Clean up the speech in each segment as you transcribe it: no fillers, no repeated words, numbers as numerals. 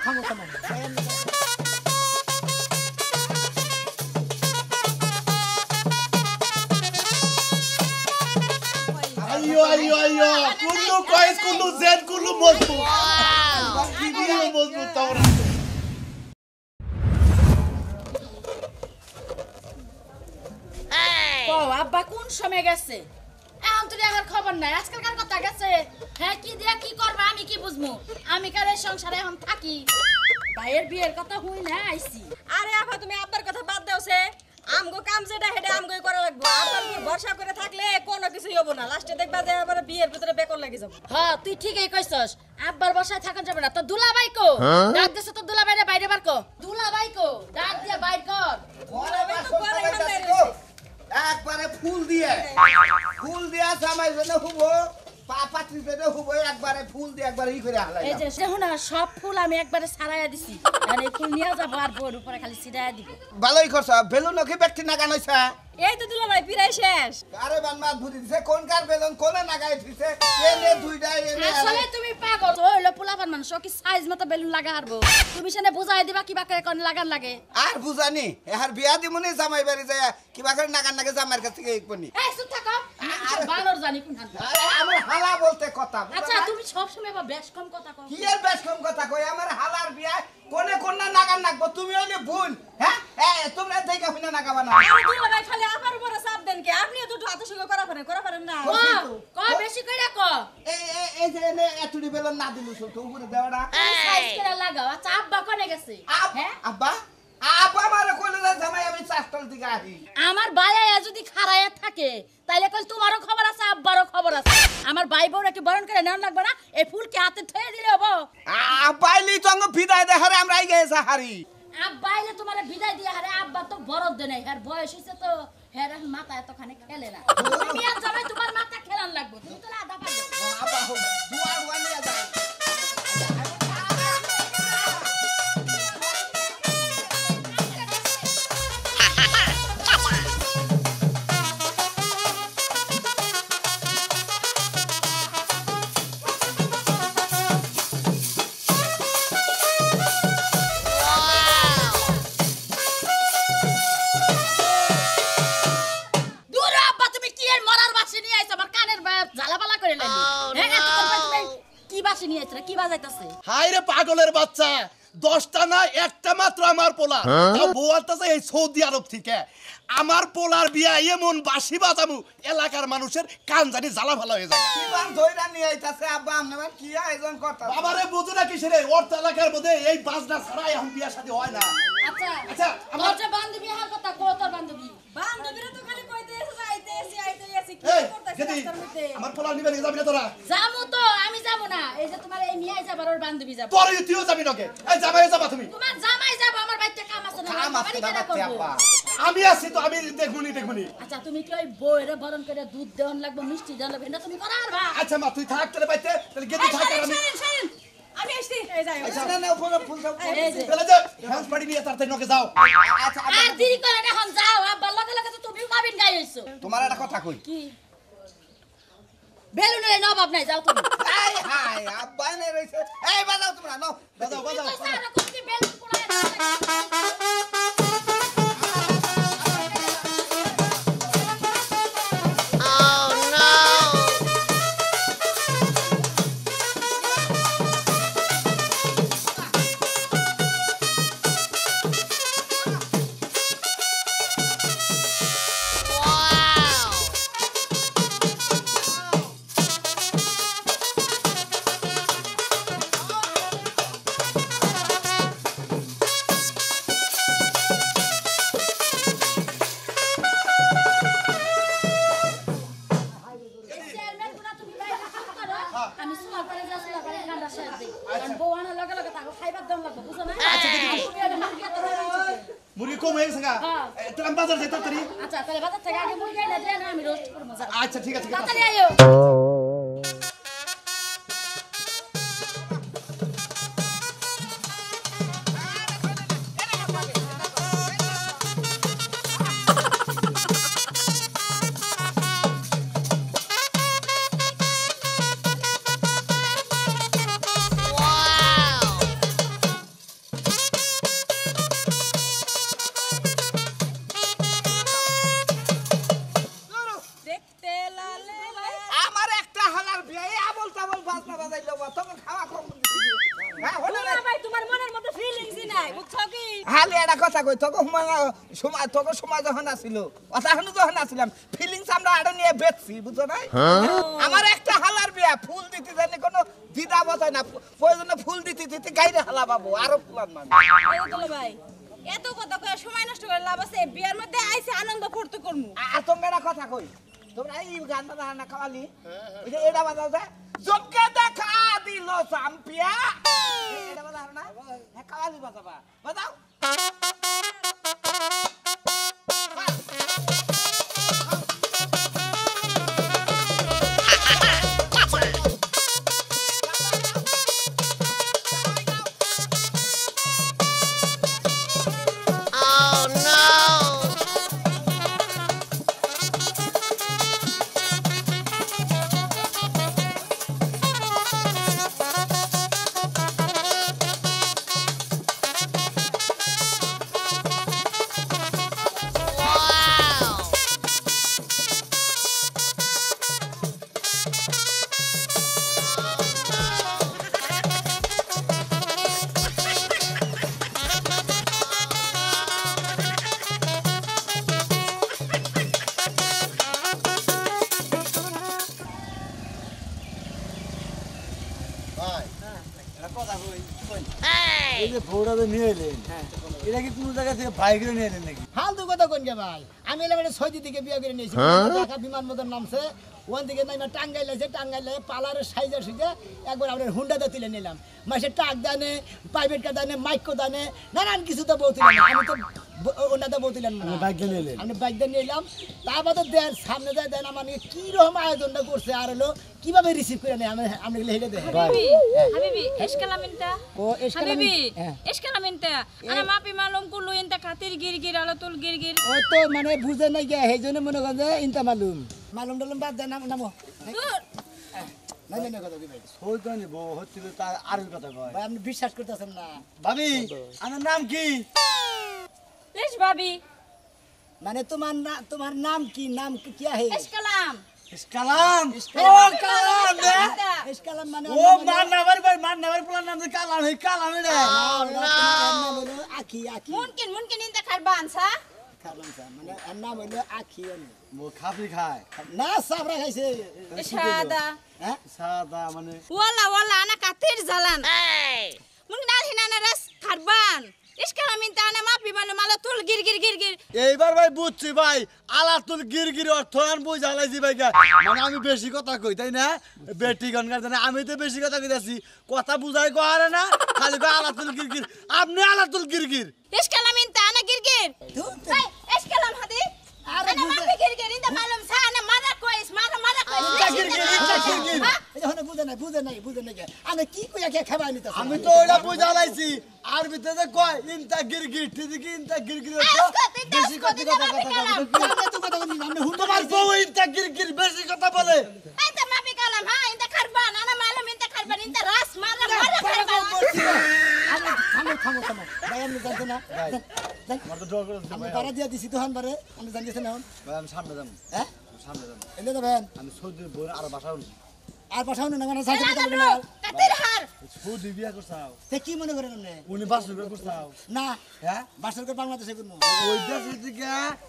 সমস্যা নাই আইয়ো কুল্লু কয়েস কুল্লু জেড কুল্লু মজবুত কি দিয়ে মজবুত তোর ও আব্বা কোন সময় গেছে এখন তো দেখার খবর নাই আজকালকার কথা গেছে হ্যাঁ কি দিয়া কি করবা আমি কি বুঝমু আমি কারে সংসারে এখন থাকি ভাইয়ের বিয়ের কথা হই না আইছি আরে আপা তুমি আব্বার কথা বাদ দাওছে আমগো কাম যেটা হেডে আমগোই করা লাগবে আব্বার কি ভরসা করে থাকলে কোনো কিছুই হবে না লাস্টে দেখবা যে আবার বিয়ের ভিতরে বেকর লাগি যাব হ্যাঁ তুই ঠিকই কইছস আব্বার বাসায় থাকান যাবে না তো দুলাভাই কো ডাক দেছে তো দুলাভাইরে বাইরে বার কো দুলাভাই কো ডাক দিয়া বাইর কর দুলাভাই তো ঘরে হাতে একবারে ফুল দিয়ে জামাই জন্য হুবো পাপাত্রি জন্য হুবো একবারে ফুল দিয়ে একবারে ই করে হালাই এই যে দেখুন সব ফুল আমি একবারে সারাইয়া দিছি আর এই ফুল নিয়ে যাব আর বোর উপরে খালি ছিটাইয়া দিব ভালোই করছ বেলুন কি ব্যক্তি নাগান হইছে এই তো দুলাভাই পিরাই শেষ আরে বানমাত বুঝি দিছে কোন কার বেলুন কোনে নাগাই দিছে এনে দুইটা এনে আসলে তুমি পাগল হইলো পোলাপান মানুষ কি সাইজ মতো বেলুন লাগা হারবো তুমি সেনে বুঝাই দিবা কিবা করে কোন লাগান লাগে আর বুঝানি এহার বিয়া দিমুনি জামাই বাড়ি যায় কিবা করে নাগান লাগে জামাইর কাছ থেকে একপনি এই চুপ থাকো আর বানর জানি কোন হান আরে আমার হালা বলতে কথা আচ্ছা তুমি সব সময় বেশ কম কথা কও কি এর বেশ কম কথা কই আমার হালার বিয়া কোনে কোন নাগান লাগবো তুমি হইলে ভুল হ্যাঁ তোমরা দেখে হইনা নাগাবা না আরে দুলাভাই খালি আপার উপরে চাপ দেন কি আপনিও তো হাতে সঙ্গে করা পারেন না ক বেশি কইরা ক এই যে এনে এতুড়ি বেলুন না দিলু তো উপরে দেওয়াটা সাইজ করে লাগাও আচ্ছা আব্বা কোনে গেছে হ্যাঁ আব্বা আমারে কইলে না জামাই আমি চাস্তাল দিকে আহি আমার ভাইয়া যদি খারায়া থাকে তাইলে কল তোমারও খবর আছে আব্বারও খবর আছে আমার ভাই বউরা কি বরণ করে নেন লাগবে না এই ফুল কি হাতে থয়ে দিলে হবো আব্বাইলি তো আঙ্গ বিদায় দেখারে আমরা আই গেছে হারি আব্বাইলে তোমারে বিদায় দিয়ে হারে আব্বা তো বরদ দে নাই আর বয়স হইছে তো হের মাথা এতখানে খেলে না তুমি আর জামাই তোমার মাথা খেলান লাগবে তুমি তো আধা পারবে আব্বা দুয়ার ওয়ানিয়া যায় হাইরে পাগলের বাচ্চা 10টা না একটা মাত্র আমার পোলা তাও বউ আনতেছে এই সৌদি আরব থেকে আমার পোলার বিয়া এমন বাঁশি বাজামু এলাকার মানুষের কান জানি জ্বালা ভালো হয়ে যায় কিমান ধইরা নিয়ে আইতাছে আব্বা আমনে কি আয়োজন করতা বাবারে বুঝু না কিসের ওর এলাকার মধ্যে এই বাজনা ছাড়া এখন বিয়া শাদী হয় না আচ্ছা আমার যে বান্ধবী হার কথা কো তোর বান্ধবীরা তো খালি কইতে আইতে কি করতেছিস রাস্তার মধ্যে আমার পোলা নিবে নিয়ে যাবি না তোরা যামু তো আমি যাবো না এই যে তোমার এই নিয়ে যাবার ওর বান্ধবী যাবে তোর তুইও যাবি নাকি এই জামাই যাবা তুমি তোমার জামাই যাব আমার বাইতে কাম আছে না বাড়ি কেডা করব আমি আছি তো আমি দেখুনি আচ্ছা তুমি কি ওই বউরে বরণ করে দুধ দেওয়ান লাগবে মিষ্টি দেওয়ান লাগবে না তুমি করা পারবা আচ্ছা মা তুই থাক তাহলে বাইতে তাহলে গেদি থাক আর আমি আসছি এই যাই আচ্ছা না উপরে ফুল দাও এই যে চলে যাও হ্যান্স পাড়ি নিয়ে তাড়াতাড়ি নকে যাও আচ্ছা আর দেরি করে না এখন যাও আব্বা লগে লগে তো তুমিও কাবিন গাই হইছো তোমার একটা কথা কই কি বেলুনের নবাব নাই যাও তুমি এই হাই আব্বা নে রইছে এই বাজাও তোমরা নাও বাজাও তুমি বেলুন পোড়ায় না মুরগি কম হয়ে গেছে গা তাহলে আমি বাজার যাই তাড়াতাড়ি আচ্ছা তাহলে বাজার থেকে আগে মুরগি এনে দেন আমি রোস্ট করব আচ্ছা ঠিক আছে তাড়াতাড়ি আইও হালে একটা কথা কই তোকে সময় যখন আসিল তখন যখন আসিলাম ফিলিংস আমরা আরো নিয়ে বেচছি বুঝছো না আমার একটা হালার বিয়া ফুল দিতে জানি কোনো দিদা বসায় না প্রয়োজনে ফুল দিতে দিতে গাইরে হালা পাবো আরো ফুলার মানে দুলা ভাই এত কথা কয়ে সময় নষ্ট করে লাভ আছে বিয়ের মধ্যে আইছে আনন্দ ফুর্তি করমু আর তোমরা একটা কথা কই তোমরা এই গান বাজা না খাওয়ালি এটা বাজাও যে জোকে দেখা দিল চাম্পিয়া এটা বাজাও না হ্যাঁ খাওয়ালি বাজাবা বাজাও এই যে বউটা তো নিয়ে এলেন এটা কি কোনো জায়গা থেকে বাইক করে নিয়ে এলেন নাকি ফালতু কথা কোন গে ভাই আমি এলাম সৌদি থেকে বিয়ে করে নিয়েছি ঢাকা বিমানবন্দর নামছে ওখান থেকে নাইমা টাঙ্গাইলে পালারের সাইজে সুইজে একবার আমরা হুন্ডাতে তুলে নিলাম মাসে টাক দানে প্রাইভেট কার দানে মাইকো দানে নানান কিছু তো বলছিলাম আমি তো ওনাতে বলছিলেন না বাইক দিয়ে নিলেন আমি বাইক দিয়ে নিলাম তারপর তো দেন সামনে যায় দেন আমার কি রকম আয়োজনটা করছে আর হলো কিভাবে রিসিভ করে নেয় আমি হেঁটে দেয় হাবিবি এসকালামিনটা ও হাবিবি এসকালামিনটা ana mapi malum kullu inta khatir girgir ala tul girgir ও তো মানে বুঝে নাই গে সেই জন্য মনে করেন যে ইনতা মালুম টালুম বাদ দেয় নামো নাই নাই কথা কি ভাই ওই তো নিব হচ্ছে তার আরো কথা কয় ভাই আপনি বিশ্বাস করতেছেন না ভাবি আমার নাম কি lesh babi মানে তোমার নাম কি কি হে eskalam কালাম ও কালাম রে ইসকালাম মানে ও মান্নাবার পুরার নাম কালাম এই কালাম রে আখি mungkin inta kharban sa খালাম স্যার মানে এর নাম হইলো আখি ও খাবি খায় না সাবরা খাইছে shada হ্যাঁ সাদা মানে wala ana katir jalan mungkin dal hinana ras kharban eskalam inta ana mapi malum ala tul girgir এইবার ভাই বুঝছি ভাই আলাতুল গিরগির অর্থ আর বুঝালাইছি ভাই মানে আমি বেশি কথা কই তাই না বেটি গনগার জানে আমি তো বেশি কথা কইতাছি কথা বুঝাই কয় না খালি কয় আলাতুল গিরগির আপনি আলাতুল গিরগির eskalam inta ana girgir hey eskalam hadi ana mapi girgir inta malum sa ana mara kois গিরগির এখন বুঝে নাই আমি কি কইয়া কে খাবাই নিতে আমি তো ওটা বুঝালাইছি আর ভিতরে কয় ইনতা গিরগির ঠিক ইনতা গিরগির অর্থ বেশি কথা তোমার বউ ইনতা গিরগির বেশি কথা বলে Enta mapi kalam ha inta kharban ana malum inta kharban inta ras mara থামো ভাই আমি জানতে না আমার তো ডর করে আমি পাড়া দিয়া দিছি তোহান বারে আমি জানিয়েছি না ভাই আমি সামনে যাবো হ্যাঁ সামনে যাবো এলে যাবেন আমি সৌদি বই আর বাসাও আর পাঠাও না মানে সাইকেল কথা বলে katir har সৌদি বিয়া করছাও তে কি মনে করেন আপনি উনি বাসর করে করছাও না হ্যাঁ বাসর করে বাংলাদেশে করবো ওই দেশে থেকে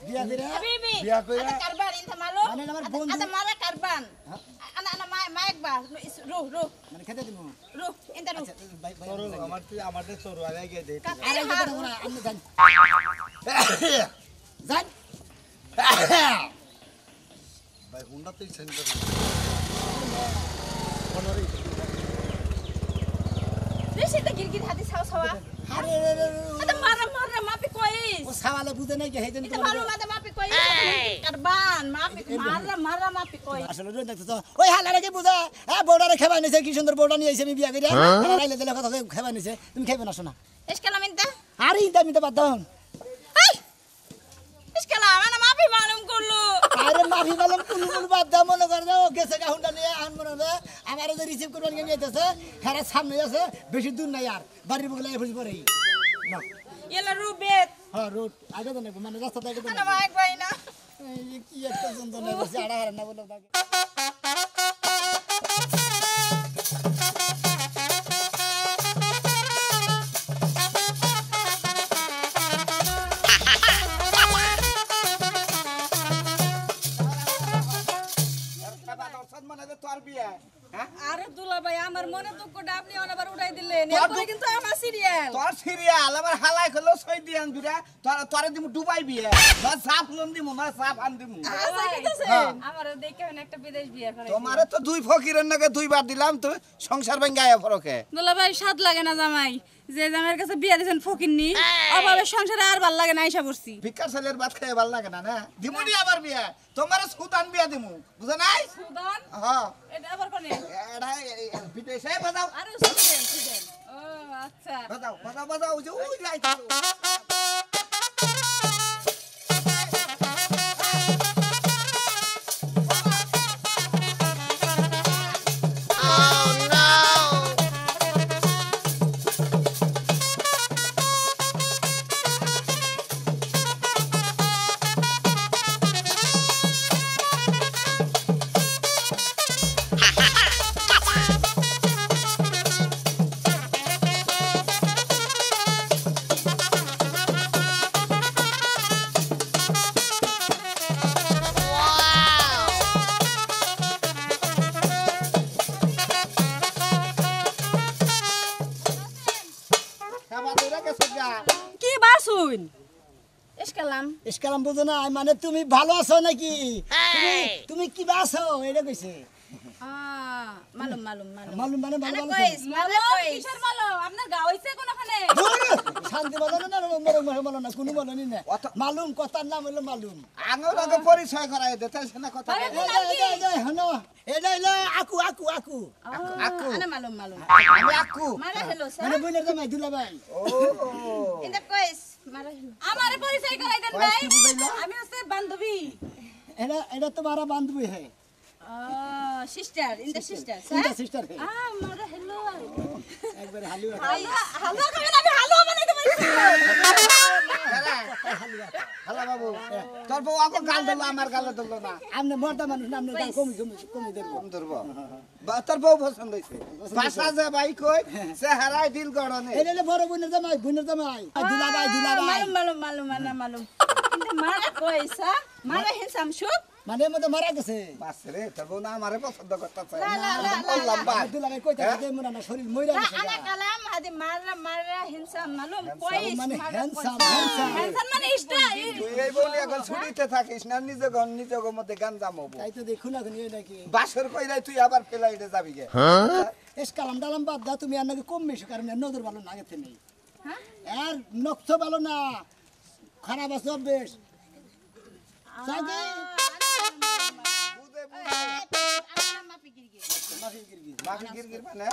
বিয়া দিরা habibi বিয়া কইরা ada karban inta malum মানে আমার বন্ধু ada mara karban ana maik ba ruh মানে খেতে দিব inta ruh ভাই তোর আমাদের তোর আগে গিয়ে দে আরে আপনি জান জান ভাই হুন্ডা তুই centre Lesh inta girgir hadi sawa আরে ada mara mapi kois ও সাওয়ালে বুঝে নাই সেই জন্য Ita malum ada mapi kois karban mapi mara mapi kois আসলে রই দেখতে তো ওই হালারে কি বুঝা হ্যাঁ বউডারে খাবাই নিছে কি সুন্দর বউডা নিয়ে আইছে আমি বিয়া কইরা রাইলে দিলে কথা খাবাই নিছে তুমি খাইবে না শোনা eskalam inta আরে ইন্দা মিতে বাদ দাও hey eskalam ana mapi malum kullu আরে মাফি বললাম কুলুল বাদ দাও মনে করে দাও গেছে গা হুন্ডা নিয়ে আন মনে হবে আমার যে রিসিভ করবার নিয়ে যাইতেছে হ্যাঁ সামনে আছে বেশি দূর নাই আর বাড়ির বগলে এসে পড়েই না yela rubet হ্যাঁ রোড আগে তো নাকি মানে রাস্তা আগে তো ana maik baina কি একটা যন্ত্রণা বসে আড়া হারা না বলে তাকে তারপরে কিন্তু আমার সিরিয়াল তোর সিরিয়াল আমার হালাই করলো সই দিয়ান দুরা তোরে দিমু দুবাই বিয়ে না সাফ লম দিমু না সাফ আন দিমু আমার দেখে একটা বিদেশ বিয়ে করে তোমারে তো দুই ফকিরের নাকি দুইবার দিলাম তো সংসার ভাঙ্গায়া ফরকে দুলা ভাই স্বাদ লাগে না জামাই যে জামাইয়ের কাছে বিয়ে দিয়েছেন ফকিরনি অভাবে সংসারে আর ভাল লাগে না আইসা পড়ছি ভিক্ষার ছেলের ভাত খেয়ে ভালো লাগে না না দিমু নি আবার বিয়ে তোমারে সুদান বিয়ে দিমু বুঝা নাই সুদান হ্যাঁ এটা আবার কোনে এডা বিদেশে বাজাও আরে সুদান ও আচ্ছা বাজাও বাজাও বাজাও যে ওই যাইতো কি বাসুন ইসকালাম ইসকালাম বুঝো না মানে তুমি ভালো আছো নাকি তুমি কি আছো এটা কইছে মালুম মালুম মালুম মালুম মানে ভালো ভালো কিসের মালুম আপনার গাঁও হইছে কোনখানে শান্তি বলো না মরক বলো না কোনো বলো নি না মালুম কথার নাম হলো মালুম আঙুল আগে পরিচয় করাই দে তাই না কথা এটা হলো আকু আকু আকু আকু আনে মালুম মালুম আমি আকু মারা হেলো স্যার মানে বইনের জামাই দুলা ভাই ও ইন্দা কইস মারা হেলো আমারে পরিচয় করাই দেন ভাই আমি হচ্ছে বান্ধবী এটা তোমার বান্ধবী হে সিস্টার ইন্দা সিস্টার ইন্দা sister হে মারা হেলো একবারে হালু হালুয়া খাবেন আমি হালুয়া বানাইতে পারি হ্যালো বাবু তোর বউ আগে গাল দিলো আমার গালে দিলো না আমনে মর্দা মানুষ না আমনে গাল কমি দেব কম ধরবো তোর বউ পছন্দ হয়েছে বাসা যে ভাই কই সে হারাই দিল গড়নে এটা হলো বড় বোনের জামাই দুলা ভাই মালুম মালুম মালুম মানা মালুম ইন্দা মারা কইসা মারা হেসাম শুক মানে মধ্যে মারা গেছে বাস রে তোর বউ না আমারে পছন্দ করতেছে না, বললাম বা দুলা ভাই কইতা যে মনে না শরীর মইরা গেছে আনা কালাম হাদি মারা মারা হেসাম মালুম কইস মানে হ্যান্ডসাম হেসাম মানে ইস্টা তুই এই বলি এখন ছুটিতে থাকিস না নিজে মধ্যে গান জামাবো তাই তো দেখুন না এই নাকি বাসর কইরাই তুই আবার ফেলাইতে যাবি গে এস কালাম ডালাম বাদ দা তুমি আর নাকি কম বেশি কারণ নজর ভালো না গেছে নেই হ্যাঁ আর নক্ত ভালো না খারাপ আছে অভ্যেস সাথে মাফি গিরগির মানে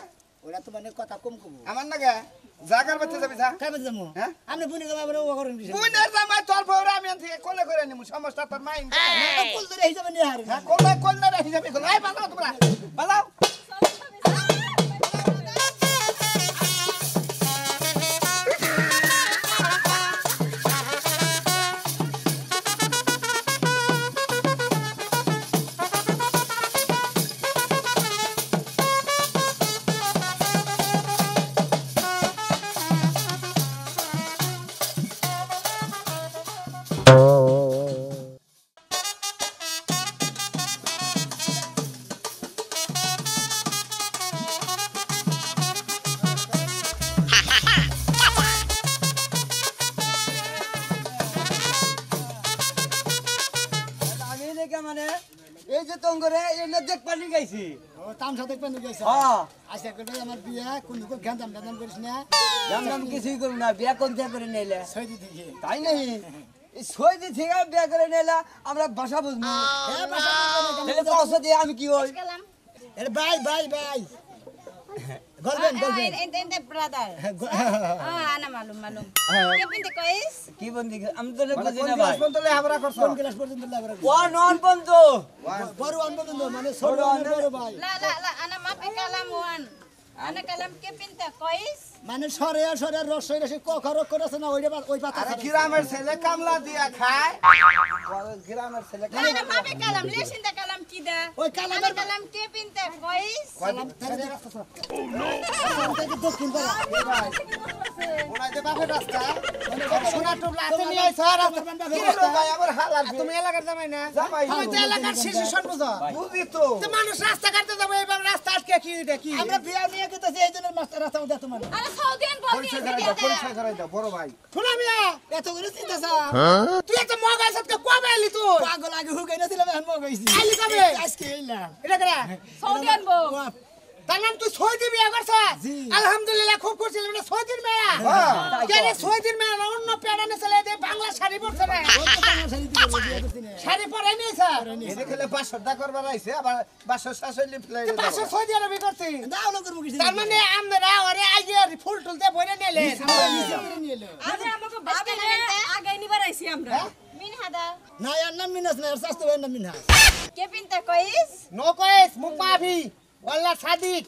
ওরা তো মানে কথা কম কম আমার না গে জাগার বাচ্চা যাবি যা কাই বাজে যাবো হ্যাঁ? আপনি বুনি যাবো আমরা ও করেন দিছেন বুইনের জামাই তোর বউরা আমি থেকে কোলে করে নিমু সমস্যা তোর মাইন না কুল ধরে হিসাবে নিয়ে হার হ্যাঁ কোলে রাখি যাবি কোলে এই বাজাও তোমরা বাজাও আমি দেখে মানে এই যে তঙ্গরে এনে দেখ পানি গাইছি ও তাম সাথে পানি গেছে হ্যাঁ আচ্ছা করে আমার বিয়া কোন কোন গান্দাম গান্দাম করিস না জানলাম কিছুই করব না বিয়া কোন থেকে করে নিলে সৈদি থেকে তাই নাই এই সইদি থেকে বিয়া করে নিলে আমরা ভাষা বুঝবো হ্যাঁ বাসা তাহলে পয়সা দিয়ে আমি কি হই কালাম এর ভাই ভাই ভাই গলবেন গলবেন ইন্দা ব্রাদার আনা মালুম মালুম কে পিনতে কইস কি বন্দি আমি তো বুঝি কোন না ভাই দিবস পর্যন্ত হাবরা করছ কোন ক্লাস পর্যন্ত লাগবে ওয়ান ওয়ান বন্ধ বড় আনবো মানে ছোট বড় ভাই la ana mapi kalam wan ana kalam ke pinta kois মানে সরে সরে রসই রসই কখরক করেছে না ওই পাতা আরে গ্রামের ছেলে কামলা দিয়া খায় গ্রামের ছেলে ana mapi kalam lesinda kalam kida ওই ana কালামের kalam ke pinta kois কালাম থেকে দক্ষিণ পাড়া ওনাইতে বাপের রাস্তা সোনা টোপলা হাতে নিয়ে আইছ রাস্তা কি রে ভাই আমার হালার তুমি এলাকার জামাই না জামাই তুমি তো এলাকার শিশু সর্বজ বুঝি তো মানুষ রাস্তা কাটতে যাবে এবার রাস্তা আটকে কি এটা কি আমরা বিয়া নিয়ে গেতেছি এইজন্য মাস্টার রাস্তা উঠা তোমার আরে সৌদিয়ান বল পরিচয় করাই দাও বড় ভাই শোনা মিয়া এত করে চিন্তা চা তুই তো মগাই সাথে কবে এলি তুই পাগল আগে হুকাই নাছিলাম এখন মগাইছি আইলি কবে আজকে এলাম এটা করে সৌদিয়ান বল তার নাম তুই সৌদি বিয়ে করছ আলহামদুলিল্লাহ খুব করছিলাম এটা সৌদির মেয়া কেন সৌদির মেয়া না অন্য পেড়ানে চলে দে বাংলা শাড়ি পরছে না শাড়ি পরে নিয়ে স্যার এটা খেলে 500 টাকা করবার আইছে আবার 500 শাশুড়ি ফ্লাই 500 সৌদি আরবে করতে দাও না করব কিছু তার মানে আমরা ওরে আইয়ে ফুল টুলতে বইরে নিলে আরে আমাকে ভাবি রে আগে নিবার আইছি আমরা মিনহাদা না আর নাম মিনাস না আর স্বাস্থ্য ভাই নাম মিনাস কে পিনতে কইস নো কইস মুখ মাফি ওয়াল্লাহ সাদিক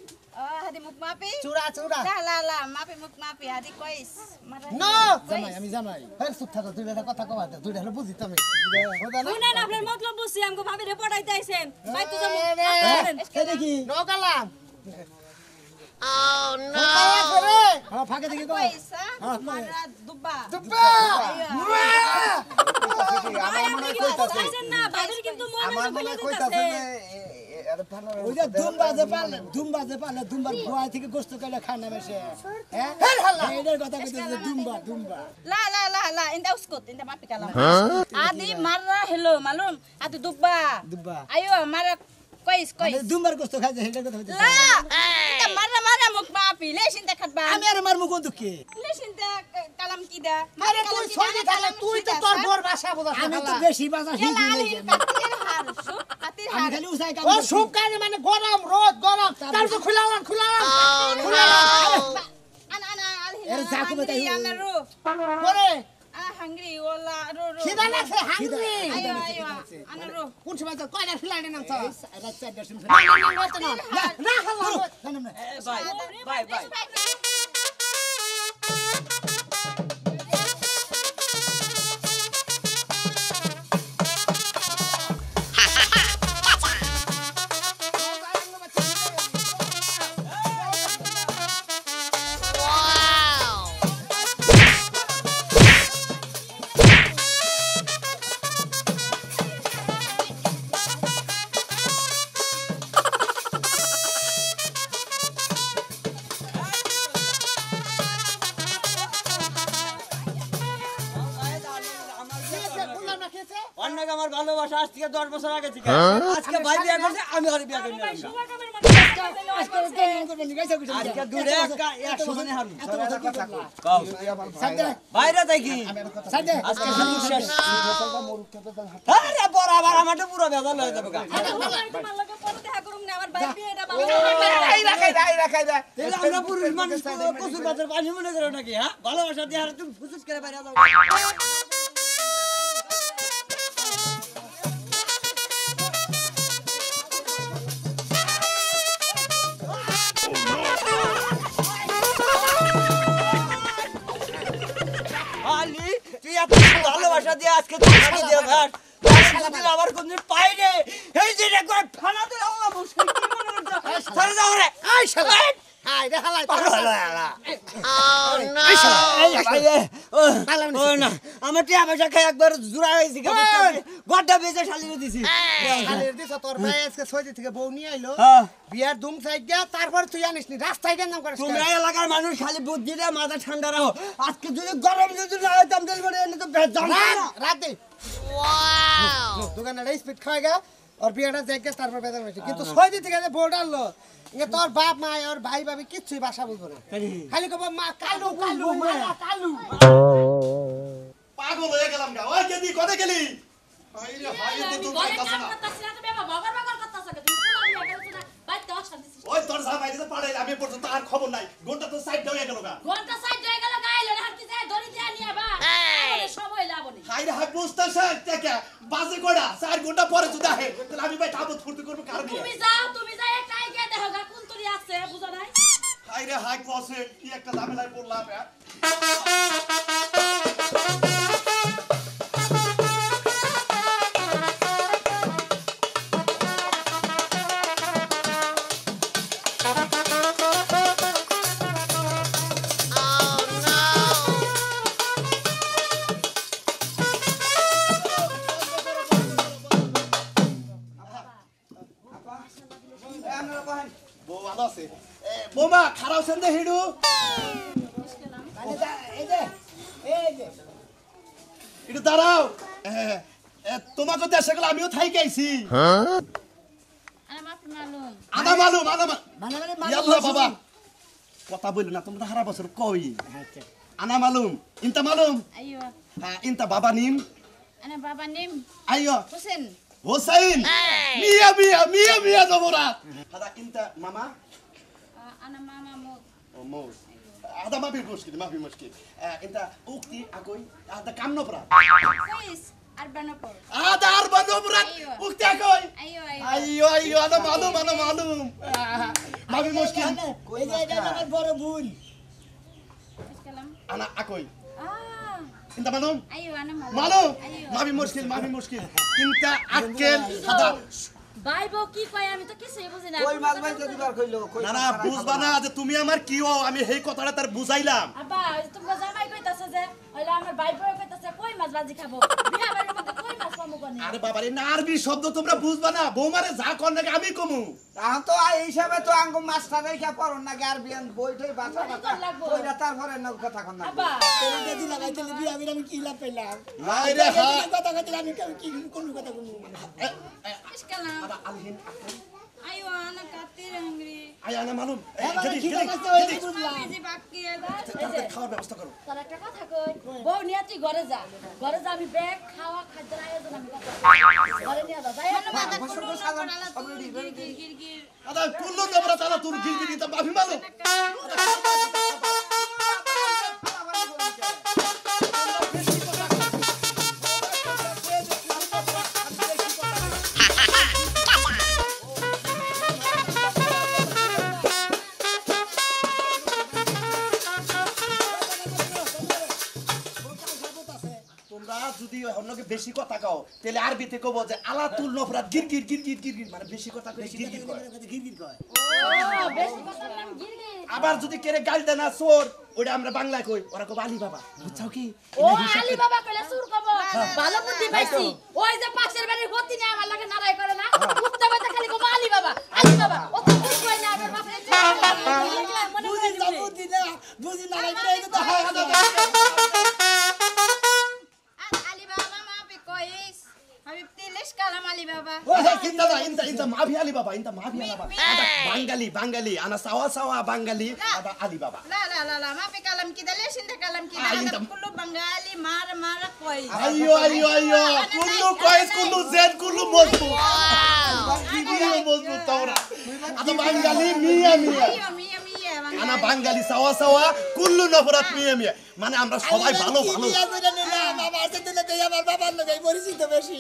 হাদি মুখ মাপি চুরা চুরা লা মাপি মুখ মাপি হাদি কইস মারা নো জামাই আমি জামাই হের সুত থাকো তুই এটা কথা কবা দে তুই এটা বুঝি তুমি শুনেন আপনার মতলব বুঝছি আমাকে ভাবি রে পড়াইতে আইছেন ভাই তো যাবো এই দেখি নো কালাম হ্যাঁ ফাঁকে দেখি কই কইস মারা দুব্বা দুব্বা ভাই আপনি কি বুঝাইছেন না ভাবির কিন্তু আমার মোবাইল মনে বলে কইতাছে দিতেছে ওই যে দুম্বা যে পারলে দুম্বার গোয়া থেকে গোস্ত কইলে খানা মেশে হ্যাঁ এইটার কথা কইতেছে দুম্বা লা ইন্দা উসকut ইন্দা মাপি কালাম আদি মারা হেলো মালুম আদি দুব্বা দুব্বা আয়ো মারা কইস কইস মানে দুম্বার গোস্ত খাইছে এইটার কথা কইতেছে লা ইন্দা মারা মুখ মাপি লেশিনতে খাটবা আমি আর মারমু কোন দুঃখে লেশিনতে কালাম কি দা আরে তুই সঙ্গে তাহলে তুই তো তোর বড় ভাষা বুঝাস আমি তো বেশি বাজা শিখি নাই হাতির হার হাতির আমি হার খালি উসাই কাম ও সুপ কানে মানে গরম রোদ গরম তার তো খুলালাম ana এর জাকু বেটাই ana ro করে ana hungry wala ro খিদা লাগছে হাঙ্গরি ayo ana ro কোন সময় তো কয়টা ফিলাইনে নাম তো রাত 4টার সময় না খালাম ভাই অনেক আমার ভালোবাসা আজ থেকে 10 বছর আগে থেকে আজকে ভাই বিয়ে করছে আমি ওর বিয়ে করে নিলাম আজকে কেন করবেন গাইছা কিছু আজকে দূরে 100 জনে হারু সাথে বাইরে দেখি সাথে আজকে শুরু শেষ আরে বরাবর আমারটা পুরো বেজাল হয়ে যাবে তোমার লগে পরে দেখা করুম না আমার ভাই বিয়েটা ভালো রাখাই দে তাহলে আমরা পুরুষ মানুষ কসুর বাজার পানি মনে করো নাকি হ্যাঁ ভালোবাসা দিয়ে আর তুমি ফুসুস করে বাইরে যাও আলি তুই এত ভালোবাসা দিয়ে আজকে তুই দিয়ে ভাট সেদিন আবার কোনদিন পাই রে এই যে একবার ফানা দিলাম না মুশকিল কি মনে করছ চলে যাও রে আই শালা আই রে হালাই আমার টিয়া পয়সা খাই একবার জুড়া হয়েছি গড্ডা বেঁচে শালিয়ে দিছি শালের দিছ তোর ভাই আজকে সৌদি থেকে বউ নিয়ে আইলো হ্যাঁ। বিয়ার দুম সাইড দিয়া তারপর তুই আনিস নি রাস্তায় নাম করে তোমরা এলাকার মানুষ খালি বুদ্ধি দিয়ে মাথা ঠান্ডা রাখো আজকে যদি গরম যদি না হয় তাম ডেলিভারি এনে তো ভেজাল না রাত দে ওয়াও দোকানে স্পিড খায় গা আর বিয়াটা দেখে তারপর বেদা হয়েছে কিন্তু সৌদি থেকে যে বউ ডাললো ইয়ে তোর বাপ মা আর ভাই ভাবি কিচ্ছুই ভাষা বুঝবো না খালি কব মা কালু কালু মা কালু পাগল হয়ে গেলাম গা ওই কেদি কোথায় গেলি আইরে হাই তো তুই ঘরে কথা কাম না করতাছিস না তুমি বাবা বগর করতাছ কেন তুমি পোলা বিয়া করছ না বাইতে অশান্তি সৃষ্টি ওই তোর জামাই দিতে পাড়াই আমি পর্যন্ত আর খবর নাই ঘন্টা তো সাইড হয়ে গেল গা ঘন্টা সাইড হয়ে গেল গাইলো না হাঁটতে যায় দড়ি দিয়ে নিয়ে বা আমাদের সময় লাবনি হাই রে হাই বুঝতেছে কে বাজে কয়টা 4 ঘন্টা পরে যদি আহে তাহলে আমি ভাই তাবত ফুর্তি করব কার দিয়ে তুমি যাও ট্রাই গিয়ে দেখো গা কোন তরি আছে বুঝো নাই হাই রে হাই কসে কি একটা ঝামেলায় পড়লাম দেহিড়ু এই যে একটু দাঁড়াও তোমাকে দেশে গেলে আমিও থাই গাইছি আরে মাফি মালুম আনা মালুম মানে ইয়াল্লা বাবা কথা বলি না তোমরা হারা বছর কই আনা মালুম ইনতা মালুম আইও হ্যাঁ ইনতা বাবা নিম আরে বাবা নিম আইয়ো হোসেন হোসাইন মিয়া জবরা হাদা ইনতা মামা আনা মামা মো ও মোস هذا ما في مشكلة انت اختي اكوي هذا كم نبرة কইস আর বানাপর هذا 4 نبرة أيوة. اختي اكوي আইও ايوه انا معلوم ما في مشكلة এই যে এটা আমার বড় ভুল ইসকালাম انا اكوي আ انت معلوم আইও আনা معلوم আইও ما في مشكلة انت اكل هذا ভাই বউ কি কয় আমি তো কিছুই বুঝি না কই মাছ ভাই যদি বার কইলো কই না না বুঝবা না যে তুমি আমার কি হও আমি সেই কথাটা তার বুঝাইলাম আব্বা তোমরা জামাই কইতাছে যে হইলো আমার ভাই বউ কইতাছে কই মাছ ভাজি খাবো বিয়া বাড়ির মধ্যে কই মাছ পাবো কোনে আরে বাবারে না আরবি শব্দ তোমরা বুঝবা না বৌমারে যা কর নাকি আমি কমু এখন তো এই হিসাবে তো আঙ্গু মাস্টার রেখা পড়ন না গার বিয়ান বই টই বাছা বাছা লাগবো। কইরা তারপরে না কথা কন না আব্বা তোর যদি লাগাইতে বিয়া আমি কি লাভ পেলাম নাই রে হ্যাঁ কথা কথা আমি কি কোন কথা কোন ইসকালাম هذا الهين আইও আনা কাতে হাঙ্গরি আয় আনা মালুম এবারে কি লাগাইতে ওই বুঝলাম এই যে বাকি এলা তাড়াতাড়ি খাওয়ার ব্যবস্থা করো তোর একটা কথা কই বউ নিয়ে তুই ঘরে যা আমি ব্যাগ খাওয়া খাদ্যের আয়োজন আমি করব ঘরে নিয়ে যা যাই না মাথা বছর তো সাজান সব রেডি গির هذا كله نبرة على طول جلد انت ما في مالو তোমরা যদি অন্যকে বেশি কথা কও তাহলে আরবিতে কব যে আলাতুল নফরাত গির মানে বেশি কথা কই গির কয় গিরগির কয় ও বেশি কথা নাম গির আবার যদি কেরে গাল দেয় না চোর ওটা আমরা বাংলায় কই ওরা কব আলী বাবা বুঝছাও কি ও আলী বাবা কইলে সুর কব ভালো বুদ্ধি পাইছি ওই যে পাশের বাড়ির গতি না আমার লাগে নারাই করে না উঠতে বইতে খালি কব আলী বাবা ও তো বুঝ কই না আমার বাপরে মনে করে দিবে বুঝি না এই তো হয় আলী বাবা মা পে কইস হাবিবতি লিশ কালাম আলী বাবা انت ما في علي بابا انت ما في علي بابا هذا بانغالي انا سوا بانغالي هذا علي بابا لا ما في kalam kida lesh inta kalam kida ada kullu bangali mara koi ايوه كله كويس كله زين كله مظبوط كله مظبوط تورا هذا بانغالي مية انا بانغالي سوا كله نفرت مية মানে আমরা সবাই ভালো বিয়া করে নিলাম আমার সাথে আমার বাবার লগে পরিচিত বেশি